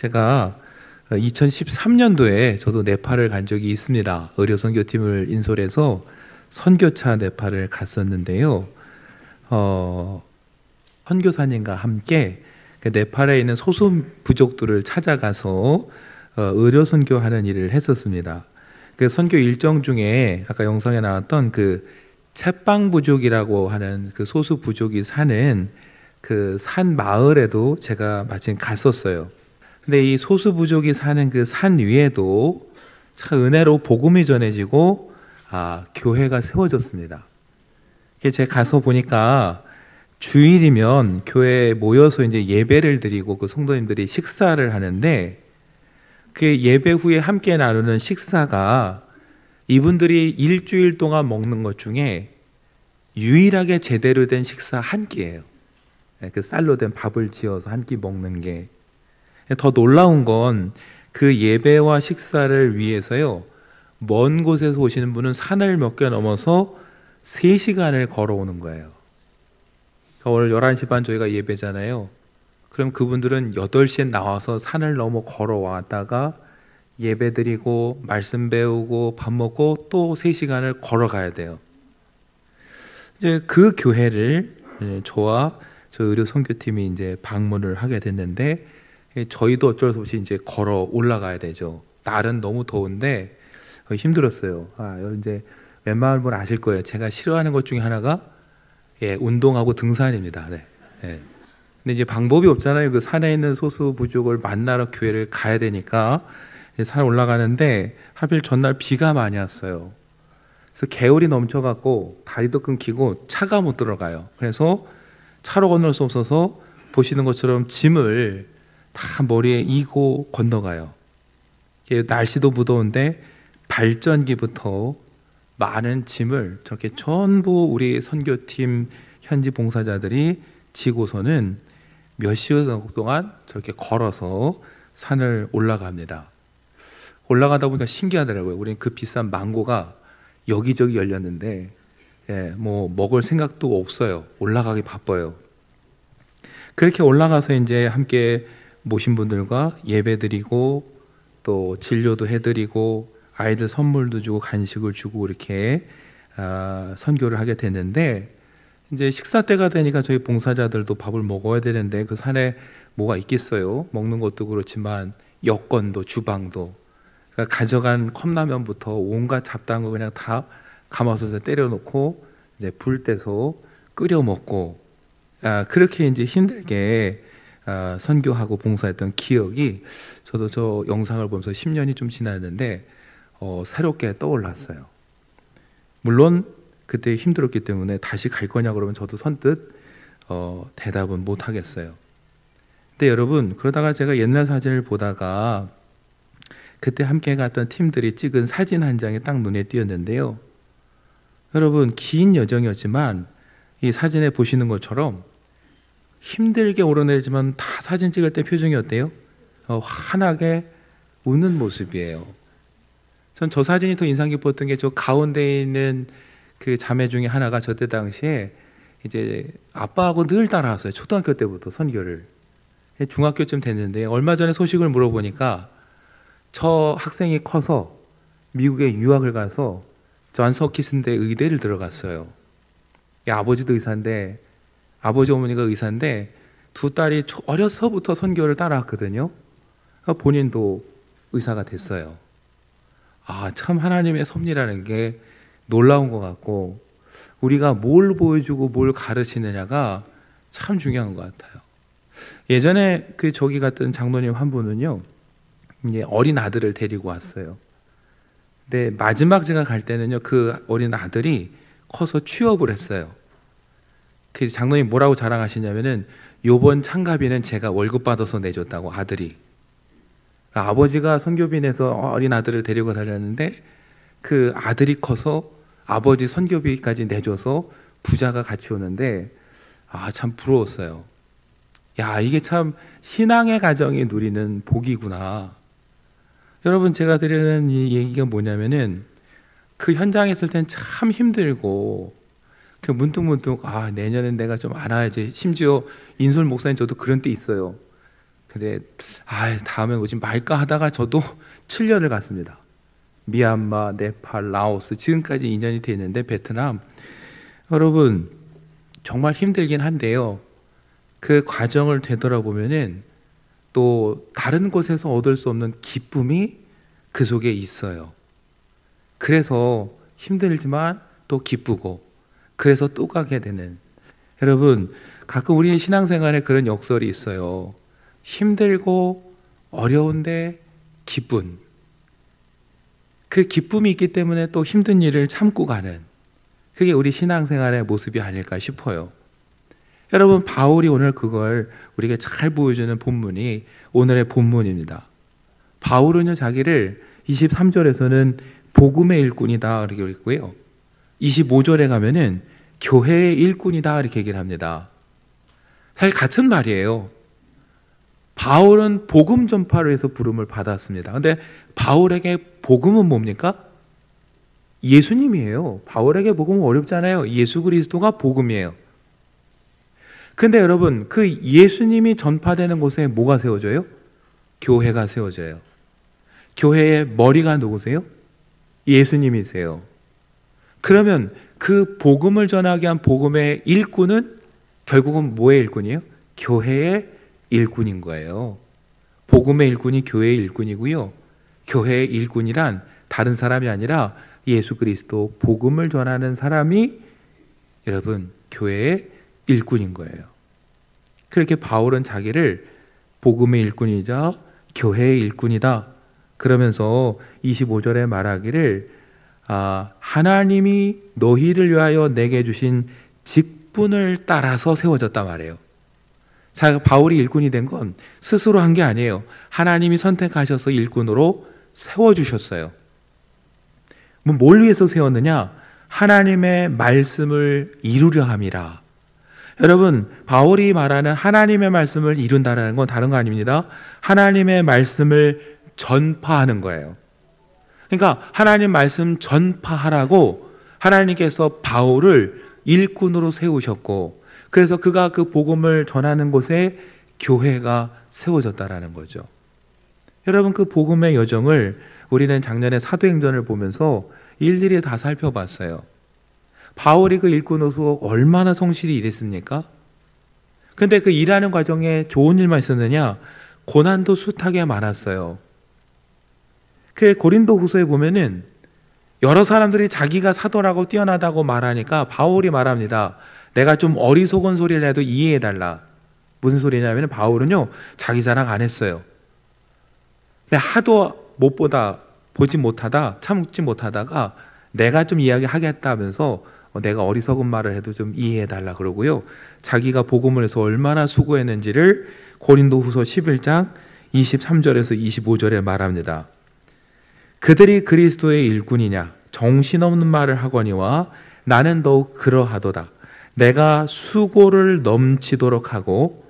제가 2013년도에 저도 네팔을 간 적이 있습니다. 의료 선교팀을 인솔해서 선교차 네팔을 갔었는데요. 선교사님과 함께 네팔에 있는 소수 부족들을 찾아가서 의료 선교하는 일을 했었습니다. 그 선교 일정 중에 아까 영상에 나왔던 그 챗방 부족이라고 하는 그 소수 부족이 사는 그 산 마을에도 제가 마침 갔었어요. 근데 이 소수 부족이 사는 그 산 위에도 참 은혜로 복음이 전해지고 교회가 세워졌습니다. 제가 가서 보니까 주일이면 교회에 모여서 이제 예배를 드리고 그 성도님들이 식사를 하는데 그 예배 후에 함께 나누는 식사가 이분들이 일주일 동안 먹는 것 중에 유일하게 제대로 된 식사 한 끼예요. 그 쌀로 된 밥을 지어서 한 끼 먹는 게. 더 놀라운 건 그 예배와 식사를 위해서요, 먼 곳에서 오시는 분은 산을 몇 개 넘어서 3시간을 걸어오는 거예요. 오늘 11시 반 저희가 예배잖아요. 그럼 그분들은 8시에 나와서 산을 넘어 걸어왔다가 예배 드리고 말씀 배우고 밥 먹고 또 3시간을 걸어가야 돼요. 이제 그 교회를 저와 저 의료 선교팀이 이제 방문을 하게 됐는데, 저희도 어쩔 수 없이 이제 걸어 올라가야 되죠. 날은 너무 더운데 힘들었어요. 여러분 이제 웬만한 분 아실 거예요. 제가 싫어하는 것 중에 하나가 운동하고 등산입니다. 네. 근데 이제 방법이 없잖아요. 그 산에 있는 소수 부족을 만나러 교회를 가야 되니까 산 올라가는데 하필 전날 비가 많이 왔어요. 그래서 개울이 넘쳐갖고 다리도 끊기고 차가 못 들어가요. 그래서 차로 건널 수 없어서 보시는 것처럼 짐을 다 머리에 이고 건너가요. 날씨도 무더운데 발전기부터 많은 짐을 저렇게 전부 우리 선교팀 현지 봉사자들이 지고서는 몇 시간 동안 저렇게 걸어서 산을 올라갑니다. 올라가다 보니까 신기하더라고요. 우리는 그 비싼 망고가 여기저기 열렸는데 뭐 먹을 생각도 없어요. 올라가기 바빠요. 그렇게 올라가서 이제 함께 모신 분들과 예배 드리고 또 진료도 해드리고 아이들 선물도 주고 간식을 주고 이렇게 선교를 하게 됐는데, 이제 식사 때가 되니까 저희 봉사자들도 밥을 먹어야 되는데 그 산에 뭐가 있겠어요. 먹는 것도 그렇지만 여건도 주방도, 그러니까 가져간 컵라면부터 온갖 잡다한 거 그냥 다 가마솥에 때려놓고 이제 불 떼서 끓여 먹고 그렇게 이제 힘들게 선교하고 봉사했던 기억이, 저도 저 영상을 보면서 10년이 좀 지났는데 새롭게 떠올랐어요. 물론 그때 힘들었기 때문에 다시 갈 거냐 그러면 저도 선뜻 대답은 못 하겠어요. 근데 여러분, 그러다가 제가 옛날 사진을 보다가 그때 함께 갔던 팀들이 찍은 사진 한 장이 딱 눈에 띄었는데요. 여러분, 긴 여정이었지만 이 사진에 보시는 것처럼 힘들게 오르내리지만 다 사진 찍을 때 표정이 어때요? 환하게 웃는 모습이에요. 전 저 사진이 더 인상 깊었던 게 저 가운데 있는 그 자매 중에 하나가 저때 당시에 이제 아빠하고 늘 따라왔어요. 초등학교 때부터 선교를. 중학교쯤 됐는데 얼마 전에 소식을 물어보니까 저 학생이 커서 미국에 유학을 가서 존 허킨스대 의대를 들어갔어요. 아버지도 의사인데, 아버지 어머니가 의사인데 두 딸이 어려서부터 선교를 따라왔거든요. 본인도 의사가 됐어요. 참 하나님의 섭리라는 게 놀라운 것 같고, 우리가 뭘 보여주고 뭘 가르치느냐가 참 중요한 것 같아요. 예전에 그 저기 갔던 장로님 한 분은요, 이제 어린 아들을 데리고 왔어요. 근데 마지막 제가 갈 때는요, 그 어린 아들이 커서 취업을 했어요. 그 장로님 뭐라고 자랑하시냐면은 요번 참가비는 제가 월급 받아서 내줬다고, 아들이. 아버지가 선교비 내서 어린 아들을 데리고 다녔는데 그 아들이 커서 아버지 선교비까지 내줘서 부자가 같이 오는데 참 부러웠어요. 이게 참 신앙의 가정이 누리는 복이구나. 여러분, 제가 드리는 이 얘기가 뭐냐면은 그 현장에 있을 땐 참 힘들고 그 문득문득 내년엔 내가 좀 안 와야지. 심지어 인솔 목사님 저도 그런 때 있어요. 근데 다음에 오지 말까 하다가 저도 7년을 갔습니다. 미얀마, 네팔, 라오스, 지금까지 2년이 됐는데 베트남. 여러분 정말 힘들긴 한데요, 그 과정을 되돌아보면은 또 다른 곳에서 얻을 수 없는 기쁨이 그 속에 있어요. 그래서 힘들지만 또 기쁘고, 그래서 또 가게 되는. 여러분 가끔 우리 신앙생활에 그런 역설이 있어요. 힘들고 어려운데 기쁜, 그 기쁨이 있기 때문에 또 힘든 일을 참고 가는, 그게 우리 신앙생활의 모습이 아닐까 싶어요. 여러분 바울이 오늘 그걸 우리에게 잘 보여주는 본문이 오늘의 본문입니다. 바울은요 자기를 23절에서는 복음의 일꾼이다 이렇게 읽고요, 25절에 가면은 교회의 일꾼이다 이렇게 얘기를 합니다. 사실 같은 말이에요. 바울은 복음 전파를 해서 부름을 받았습니다. 근데 바울에게 복음은 뭡니까? 예수님이에요. 바울에게 복음은 어렵잖아요. 예수 그리스도가 복음이에요. 근데 여러분 그 예수님이 전파되는 곳에 뭐가 세워져요? 교회가 세워져요. 교회의 머리가 누구세요? 예수님이세요. 그러면 그 복음을 전하게 한 복음의 일꾼은 결국은 뭐의 일꾼이에요? 교회의 일꾼인 거예요. 복음의 일꾼이 교회의 일꾼이고요, 교회의 일꾼이란 다른 사람이 아니라 예수 그리스도 복음을 전하는 사람이 여러분 교회의 일꾼인 거예요. 그렇게 바울은 자기를 복음의 일꾼이자 교회의 일꾼이다 그러면서 25절에 말하기를 하나님이 너희를 위하여 내게 주신 직분을 따라서 세워졌단 말이에요. 자, 바울이 일꾼이 된 건 스스로 한 게 아니에요. 하나님이 선택하셔서 일꾼으로 세워주셨어요. 뭘 위해서 세웠느냐? 하나님의 말씀을 이루려 함이라. 여러분 바울이 말하는 하나님의 말씀을 이룬다는 건 다른 거 아닙니다. 하나님의 말씀을 전파하는 거예요. 그러니까 하나님 말씀 전파하라고 하나님께서 바울을 일꾼으로 세우셨고, 그래서 그가 그 복음을 전하는 곳에 교회가 세워졌다라는 거죠. 여러분 그 복음의 여정을 우리는 작년에 사도행전을 보면서 일일이 다 살펴봤어요. 바울이 그 일꾼으로서 얼마나 성실히 일했습니까? 근데 그 일하는 과정에 좋은 일만 있었느냐? 고난도 숱하게 많았어요. 그 고린도 후서에 보면은 여러 사람들이 자기가 사도라고 뛰어나다고 말하니까 바울이 말합니다. 내가 좀 어리석은 소리를 해도 이해해달라. 무슨 소리냐면 바울은요 자기 자랑 안 했어요. 근데 하도 보지 못하다 참지 못하다가 내가 좀 이야기하겠다면서 내가 어리석은 말을 해도 좀 이해해달라 그러고요, 자기가 복음을 해서 얼마나 수고했는지를 고린도 후서 11장 23절에서 25절에 말합니다. 그들이 그리스도의 일꾼이냐? 정신없는 말을 하거니와 나는 더욱 그러하도다. 내가 수고를 넘치도록 하고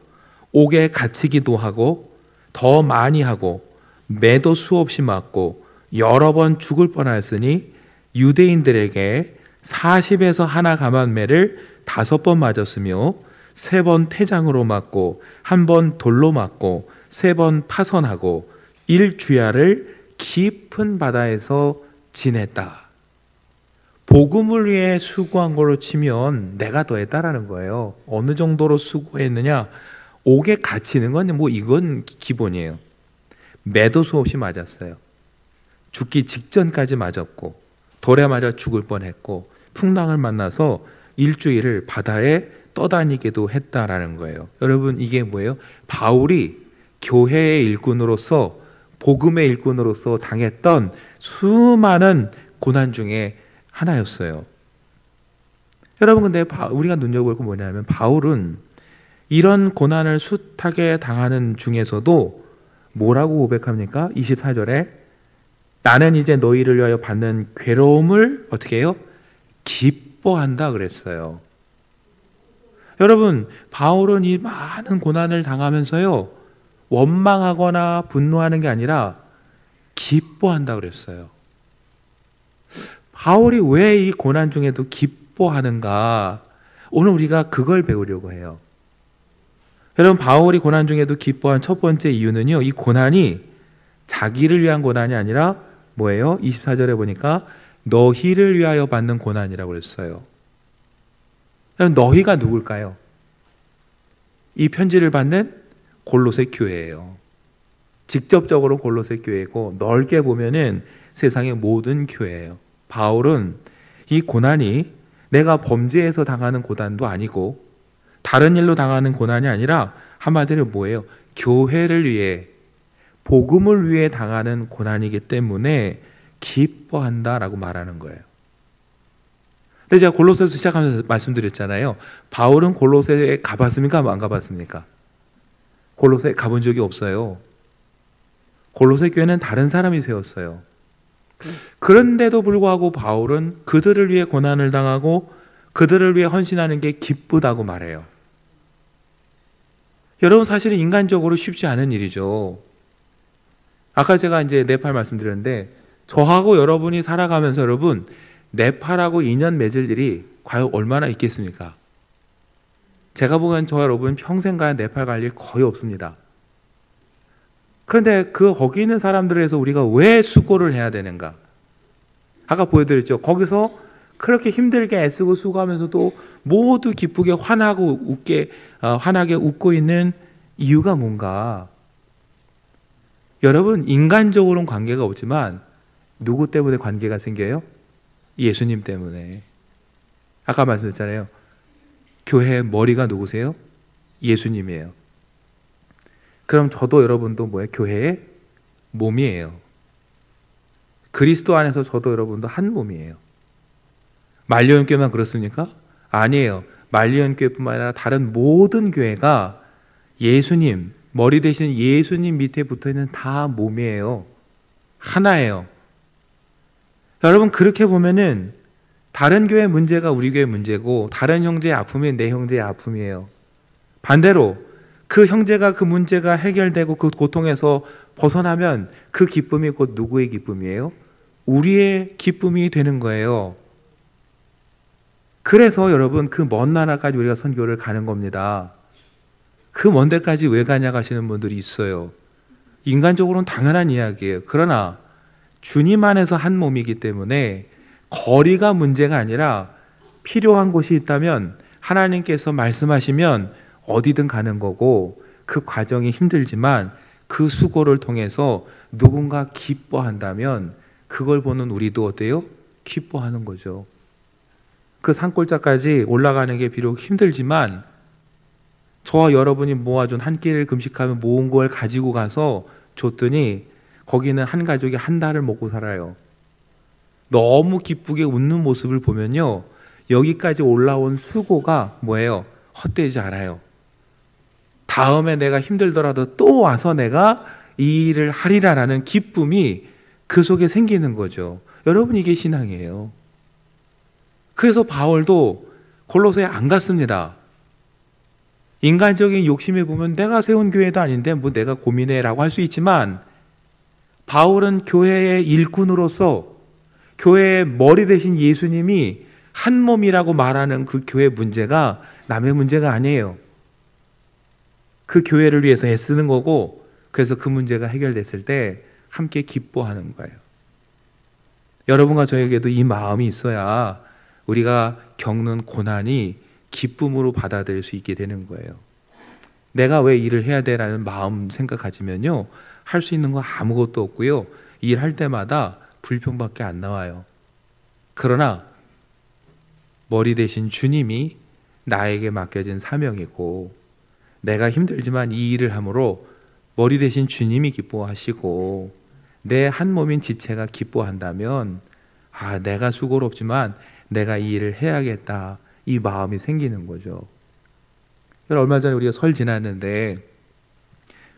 옥에 갇히기도 하고 더 많이 하고 매도 수없이 맞고 여러 번 죽을 뻔하였으니 유대인들에게 40에서 하나 감한매를 5번 맞았으며 3번 태장으로 맞고 1번 돌로 맞고 3번 파선하고 1주야를 깊은 바다에서 지냈다. 복음을 위해 수고한 걸로 치면 내가 더했다라는 거예요. 어느 정도로 수고했느냐? 옥에 갇히는 건 이건 기본이에요. 매도 수없이 맞았어요. 죽기 직전까지 맞았고 돌에 맞아 죽을 뻔했고 풍랑을 만나서 일주일을 바다에 떠다니기도 했다라는 거예요. 여러분 이게 뭐예요? 바울이 교회의 일꾼으로서 복음의 일꾼으로서 당했던 수많은 고난 중에 하나였어요. 여러분 근데 우리가 눈여겨볼 건 뭐냐면 바울은 이런 고난을 숱하게 당하는 중에서도 뭐라고 고백합니까? 24절에 나는 이제 너희를 위하여 받는 괴로움을 어떻게 해요? 기뻐한다 그랬어요. 여러분 바울은 이 많은 고난을 당하면서요 원망하거나 분노하는 게 아니라 기뻐한다 그랬어요. 바울이 왜 이 고난 중에도 기뻐하는가? 오늘 우리가 그걸 배우려고 해요. 여러분, 바울이 고난 중에도 기뻐한 첫 번째 이유는요, 이 고난이 자기를 위한 고난이 아니라 뭐예요? 24절에 보니까 너희를 위하여 받는 고난이라고 했어요. 너희가 누굴까요? 이 편지를 받는 골로새 교회예요. 직접적으로 골로새 교회고, 넓게 보면은 세상의 모든 교회예요. 바울은 이 고난이 내가 범죄해서 당하는 고난도 아니고 다른 일로 당하는 고난이 아니라 한마디로 뭐예요? 교회를 위해, 복음을 위해 당하는 고난이기 때문에 기뻐한다라고 말하는 거예요. 근데 제가 골로새에서 시작하면서 말씀드렸잖아요. 바울은 골로새에 가봤습니까? 안 가봤습니까? 골로새에 가본 적이 없어요. 골로새 교회는 다른 사람이 세웠어요. 그런데도 불구하고 바울은 그들을 위해 고난을 당하고 그들을 위해 헌신하는 게 기쁘다고 말해요. 여러분, 사실은 인간적으로 쉽지 않은 일이죠. 아까 제가 이제 네팔 말씀드렸는데, 저하고 여러분이 살아가면서 여러분, 네팔하고 인연 맺을 일이 과연 얼마나 있겠습니까? 제가 보기엔 저 여러분 평생 가야 네팔 갈 일 거의 없습니다. 그런데 거기 있는 사람들에 대해서 우리가 왜 수고를 해야 되는가? 아까 보여드렸죠. 거기서 그렇게 힘들게 애쓰고 수고하면서도 모두 기쁘게 환하게 웃고 있는 이유가 뭔가? 여러분, 인간적으로는 관계가 없지만 누구 때문에 관계가 생겨요? 예수님 때문에. 아까 말씀드렸잖아요. 교회의 머리가 누구세요? 예수님이에요. 그럼 저도 여러분도 뭐예요? 교회의 몸이에요. 그리스도 안에서 저도 여러분도 한 몸이에요. 말리온 교회만 그렇습니까? 아니에요. 말리온 교회뿐만 아니라 다른 모든 교회가 예수님, 머리 대신 예수님 밑에 붙어있는 다 몸이에요. 하나예요. 여러분, 그렇게 보면은 다른 교회 문제가 우리 교회 문제고 다른 형제의 아픔이 내 형제의 아픔이에요. 반대로 그 형제가 그 문제가 해결되고 그 고통에서 벗어나면 그 기쁨이 곧 누구의 기쁨이에요? 우리의 기쁨이 되는 거예요. 그래서 여러분, 그 먼 나라까지 우리가 선교를 가는 겁니다. 그 먼 데까지 왜 가냐 가시는 분들이 있어요. 인간적으로는 당연한 이야기예요. 그러나 주님 안에서 한 몸이기 때문에 거리가 문제가 아니라 필요한 곳이 있다면 하나님께서 말씀하시면 어디든 가는 거고, 그 과정이 힘들지만 그 수고를 통해서 누군가 기뻐한다면 그걸 보는 우리도 어때요? 기뻐하는 거죠. 그 산골짜까지 올라가는 게 비록 힘들지만 저와 여러분이 모아준 한 끼를 금식하며 모은 걸 가지고 가서 줬더니 거기는 한 가족이 한 달을 먹고 살아요. 너무 기쁘게 웃는 모습을 보면요, 여기까지 올라온 수고가 뭐예요? 헛되지 않아요. 다음에 내가 힘들더라도 또 와서 내가 이 일을 하리라라는 기쁨이 그 속에 생기는 거죠. 여러분, 이게 신앙이에요. 그래서 바울도 골로새에 안 갔습니다. 인간적인 욕심에 보면 내가 세운 교회도 아닌데 뭐 내가 고민해라고 할 수 있지만, 바울은 교회의 일꾼으로서 교회의 머리 대신 예수님이 한 몸이라고 말하는 그 교회 문제가 남의 문제가 아니에요. 그 교회를 위해서 애쓰는 거고, 그래서 그 문제가 해결됐을 때 함께 기뻐하는 거예요. 여러분과 저에게도 이 마음이 있어야 우리가 겪는 고난이 기쁨으로 받아들일 수 있게 되는 거예요. 내가 왜 일을 해야 돼라는 마음 생각하시면요, 할 수 있는 거 아무것도 없고요, 일할 때마다 불평밖에 안 나와요. 그러나 머리 대신 주님이 나에게 맡겨진 사명이고, 내가 힘들지만 이 일을 함으로 머리 대신 주님이 기뻐하시고 내 한 몸인 지체가 기뻐한다면, 아, 내가 수고롭지만 내가 이 일을 해야겠다, 이 마음이 생기는 거죠. 얼마 전에 우리가 설 지났는데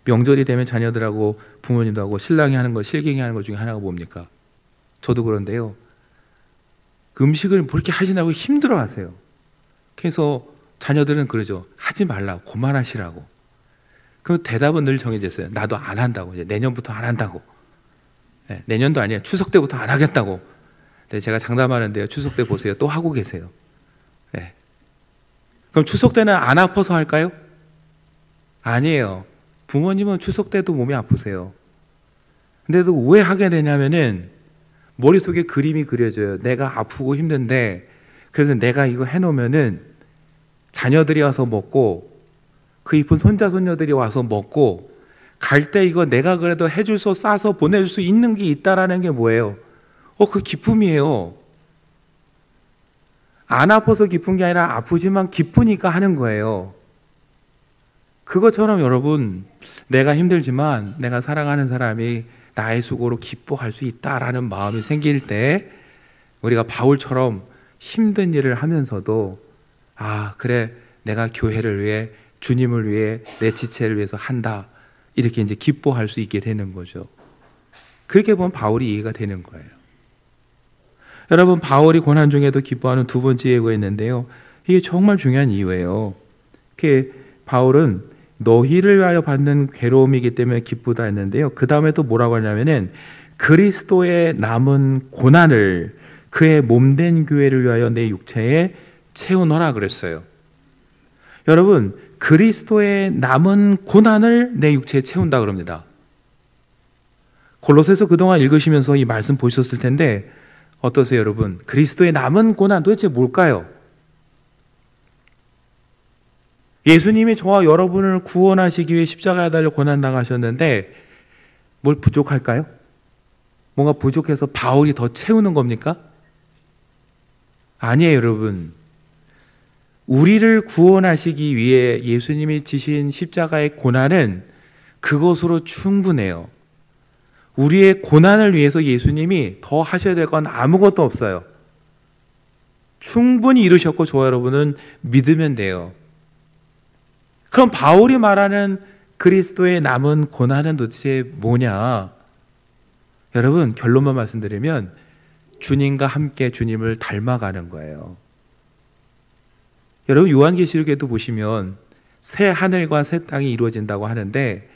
명절이 되면 자녀들하고 부모님도 하고 신랑이 하는 거, 실갱이 하는 것 중에 하나가 뭡니까? 저도 그런데요, 음식을 뭐 이렇게 하시냐고 힘들어 하세요. 그래서 자녀들은 그러죠. 하지 말라고, 그만하시라고. 그 대답은 늘 정해졌어요. 나도 안 한다고. 이제 내년부터 안 한다고. 네, 내년도 아니에요. 추석 때부터 안 하겠다고. 네, 제가 장담하는데요, 추석 때 보세요. 또 하고 계세요. 네. 그럼 추석 때는 안 아파서 할까요? 아니에요. 부모님은 추석 때도 몸이 아프세요. 근데도 왜 하게 되냐면은 머릿속에 그림이 그려져요. 내가 아프고 힘든데 그래서 내가 이거 해놓으면은 자녀들이 와서 먹고 그 이쁜 손자 손녀들이 와서 먹고 갈 때 이거 내가 그래도 해줄 수 싸서 보내줄 수 있는 게 있다라는 게 뭐예요? 그 기쁨이에요. 안 아파서 기쁜 게 아니라 아프지만 기쁘니까 하는 거예요. 그것처럼 여러분, 내가 힘들지만 내가 사랑하는 사람이 나의 수고로 기뻐할 수 있다라는 마음이 생길 때 우리가 바울처럼 힘든 일을 하면서도 그래, 내가 교회를 위해, 주님을 위해, 내 지체를 위해서 한다, 이렇게 이제 기뻐할 수 있게 되는 거죠. 그렇게 보면 바울이 이해가 되는 거예요. 여러분, 바울이 고난 중에도 기뻐하는 두 번째 이유가 있는데요, 이게 정말 중요한 이유예요. 바울은 너희를 위하여 받는 괴로움이기 때문에 기쁘다 했는데요, 그 다음에 또 뭐라고 하냐면은 그리스도의 남은 고난을 그의 몸된 교회를 위하여 내 육체에 채우노라 그랬어요. 여러분, 그리스도의 남은 고난을 내 육체에 채운다 그럽니다. 골로새서 그동안 읽으시면서 이 말씀 보셨을 텐데 어떠세요, 여러분? 그리스도의 남은 고난 도대체 뭘까요? 예수님이 저와 여러분을 구원하시기 위해 십자가에 달려 고난 당하셨는데 뭘 부족할까요? 뭔가 부족해서 바울이 더 채우는 겁니까? 아니에요, 여러분. 우리를 구원하시기 위해 예수님이 지신 십자가의 고난은 그것으로 충분해요. 우리의 고난을 위해서 예수님이 더 하셔야 될 건 아무것도 없어요. 충분히 이루셨고 저와 여러분은 믿으면 돼요. 그럼 바울이 말하는 그리스도의 남은 고난은 도대체 뭐냐? 여러분, 결론만 말씀드리면 주님과 함께 주님을 닮아가는 거예요. 여러분, 요한계시록에도 보시면 새 하늘과 새 땅이 이루어진다고 하는데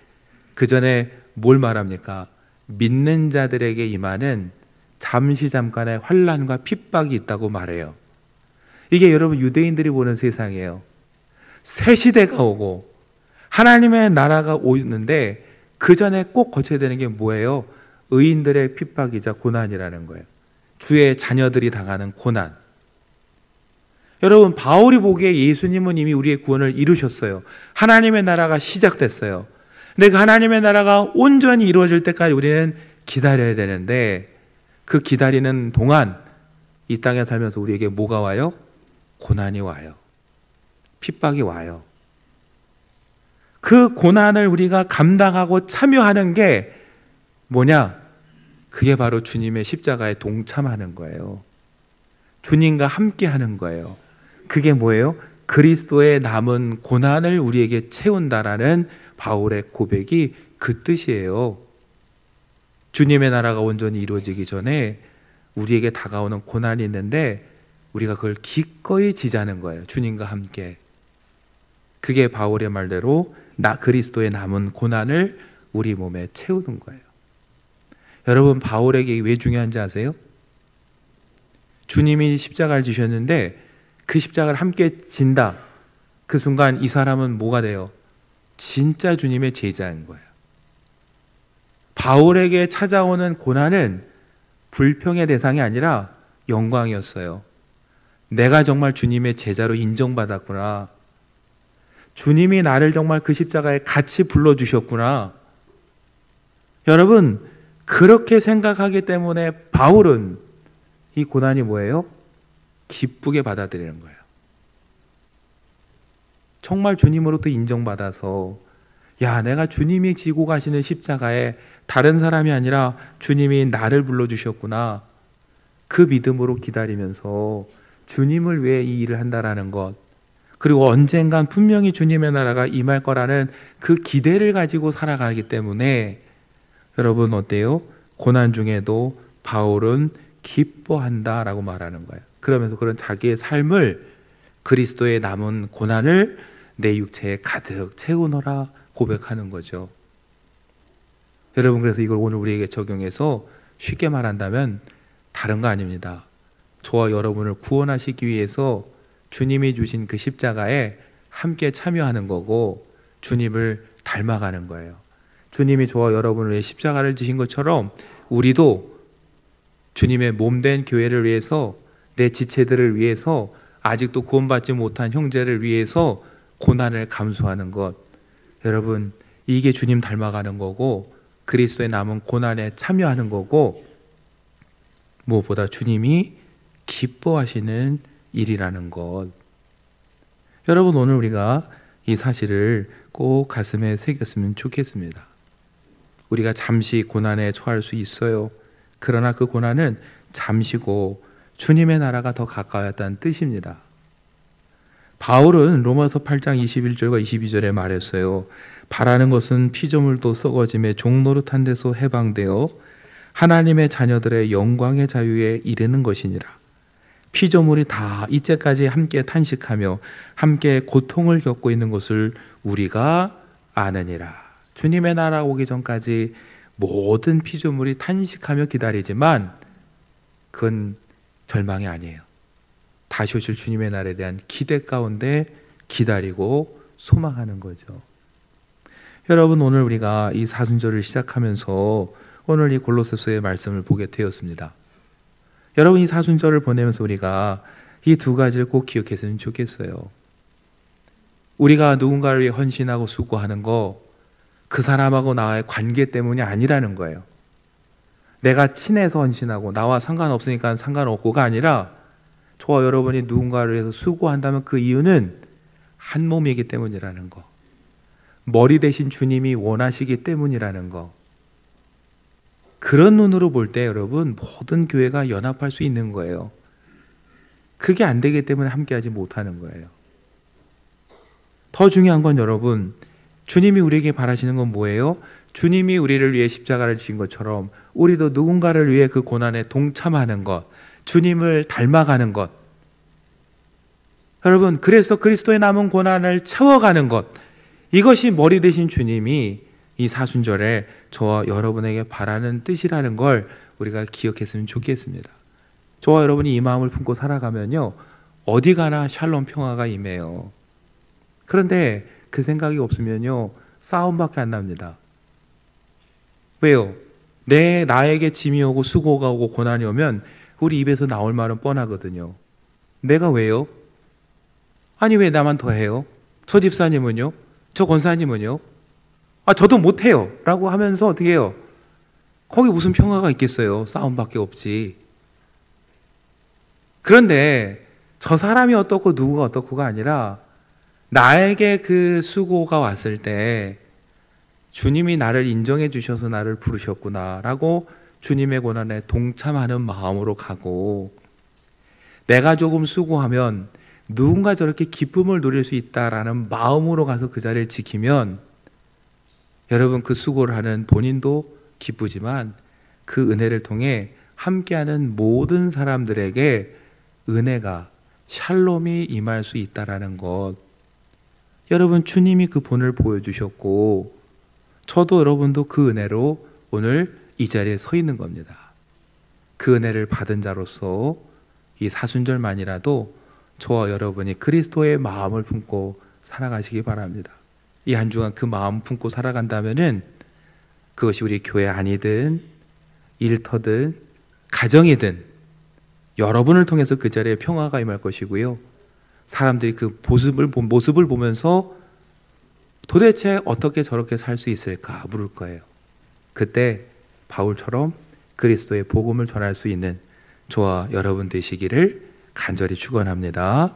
그 전에 뭘 말합니까? 믿는 자들에게 임하는 잠시 잠깐의 환난과 핍박이 있다고 말해요. 이게 여러분 유대인들이 보는 세상이에요. 새 시대가 오고 하나님의 나라가 오는데 그 전에 꼭 거쳐야 되는 게 뭐예요? 의인들의 핍박이자 고난이라는 거예요. 주의 자녀들이 당하는 고난. 여러분, 바울이 보기에 예수님은 이미 우리의 구원을 이루셨어요. 하나님의 나라가 시작됐어요. 근데 그 하나님의 나라가 온전히 이루어질 때까지 우리는 기다려야 되는데 그 기다리는 동안 이 땅에 살면서 우리에게 뭐가 와요? 고난이 와요. 핍박이 와요. 그 고난을 우리가 감당하고 참여하는 게 뭐냐? 그게 바로 주님의 십자가에 동참하는 거예요. 주님과 함께 하는 거예요. 그게 뭐예요? 그리스도의 남은 고난을 우리에게 채운다라는 바울의 고백이 그 뜻이에요. 주님의 나라가 온전히 이루어지기 전에 우리에게 다가오는 고난이 있는데 우리가 그걸 기꺼이 지자는 거예요. 주님과 함께. 그게 바울의 말대로 그리스도의 남은 고난을 우리 몸에 채우는 거예요. 여러분, 바울에게 왜 중요한지 아세요? 주님이 십자가를 지셨는데 그 십자가를 함께 진다. 그 순간 이 사람은 뭐가 돼요? 진짜 주님의 제자인 거예요. 바울에게 찾아오는 고난은 불평의 대상이 아니라 영광이었어요. 내가 정말 주님의 제자로 인정받았구나. 주님이 나를 정말 그 십자가에 같이 불러주셨구나. 여러분, 그렇게 생각하기 때문에 바울은 이 고난이 뭐예요? 기쁘게 받아들이는 거예요. 정말 주님으로부터 인정받아서 내가 주님이 지고 가시는 십자가에 다른 사람이 아니라 주님이 나를 불러주셨구나. 그 믿음으로 기다리면서 주님을 위해 이 일을 한다라는 것, 그리고 언젠간 분명히 주님의 나라가 임할 거라는 그 기대를 가지고 살아가기 때문에 여러분 어때요? 고난 중에도 바울은 기뻐한다라고 말하는 거예요. 그러면서 그런 자기의 삶을 그리스도의 남은 고난을 내 육체에 가득 채우노라 고백하는 거죠. 여러분, 그래서 이걸 오늘 우리에게 적용해서 쉽게 말한다면 다른 거 아닙니다. 저와 여러분을 구원하시기 위해서 주님이 주신 그 십자가에 함께 참여하는 거고 주님을 닮아가는 거예요. 주님이 저와 여러분을 위해 십자가를 지신 것처럼 우리도 주님의 몸된 교회를 위해서, 내 지체들을 위해서, 아직도 구원받지 못한 형제를 위해서 고난을 감수하는 것, 여러분, 이게 주님 닮아가는 거고 그리스도의 남은 고난에 참여하는 거고, 무엇보다 주님이 기뻐하시는 일이라는 것. 여러분, 오늘 우리가 이 사실을 꼭 가슴에 새겼으면 좋겠습니다. 우리가 잠시 고난에 처할 수 있어요. 그러나 그 고난은 잠시고 주님의 나라가 더 가까웠다는 뜻입니다. 바울은 로마서 8장 21절과 22절에 말했어요. 바라는 것은 피조물도 썩어짐에 종노릇한 데서 해방되어 하나님의 자녀들의 영광의 자유에 이르는 것이니라. 피조물이 다 이제까지 함께 탄식하며 함께 고통을 겪고 있는 것을 우리가 아느니라. 주님의 나라 오기 전까지 모든 피조물이 탄식하며 기다리지만 그건 절망이 아니에요. 다시 오실 주님의 날에 대한 기대 가운데 기다리고 소망하는 거죠. 여러분, 오늘 우리가 이 사순절을 시작하면서 오늘 이 골로새서의 말씀을 보게 되었습니다. 여러분, 이 사순절을 보내면서 우리가 이 두 가지를 꼭 기억했으면 좋겠어요. 우리가 누군가를 위해 헌신하고 수고하는 거, 그 사람하고 나와의 관계 때문이 아니라는 거예요. 내가 친해서 헌신하고 나와 상관없으니까 상관없고가 아니라 저와 여러분이 누군가를 위해서 수고한다면 그 이유는 한 몸이기 때문이라는 거, 머리 대신 주님이 원하시기 때문이라는 거. 그런 눈으로 볼 때 여러분, 모든 교회가 연합할 수 있는 거예요. 그게 안 되기 때문에 함께하지 못하는 거예요. 더 중요한 건 여러분, 주님이 우리에게 바라시는 건 뭐예요? 주님이 우리를 위해 십자가를 지신 것처럼 우리도 누군가를 위해 그 고난에 동참하는 것, 주님을 닮아가는 것. 여러분, 그래서 그리스도의 남은 고난을 채워가는 것, 이것이 머리 대신 주님이 이 사순절에 저와 여러분에게 바라는 뜻이라는 걸 우리가 기억했으면 좋겠습니다. 저와 여러분이 이 마음을 품고 살아가면요, 어디 가나 샬롬 평화가 임해요. 그런데 그 생각이 없으면요, 싸움밖에 안 납니다. 왜요? 나에게 짐이 오고 수고가 오고 고난이 오면 우리 입에서 나올 말은 뻔하거든요. 내가 왜요? 아니, 왜 나만 더 해요? 저 집사님은요? 저 권사님은요? 저도 못해요 라고 하면서 어떻게 해요? 거기 무슨 평화가 있겠어요? 싸움밖에 없지. 그런데 저 사람이 어떻고 누구가 어떻고가 아니라 나에게 그 수고가 왔을 때 주님이 나를 인정해 주셔서 나를 부르셨구나 라고 주님의 고난에 동참하는 마음으로 가고, 내가 조금 수고하면 누군가 저렇게 기쁨을 누릴 수 있다라는 마음으로 가서 그 자리를 지키면 여러분, 그 수고를 하는 본인도 기쁘지만 그 은혜를 통해 함께하는 모든 사람들에게 은혜가, 샬롬이 임할 수 있다라는 것. 여러분, 주님이 그 본을 보여주셨고 저도 여러분도 그 은혜로 오늘 이 자리에 서 있는 겁니다. 그 은혜를 받은 자로서 이 사순절만이라도 저와 여러분이 그리스도의 마음을 품고 살아가시기 바랍니다. 이 한 주간 그 마음 품고 살아간다면은 그것이 우리 교회 안이든 일터든 가정이든 여러분을 통해서 그 자리에 평화가 임할 것이고요. 사람들이 그 모습을 보면서 도대체 어떻게 저렇게 살 수 있을까 물을 거예요. 그때 바울처럼 그리스도의 복음을 전할 수 있는 저와 여러분 되시기를 간절히 축원합니다.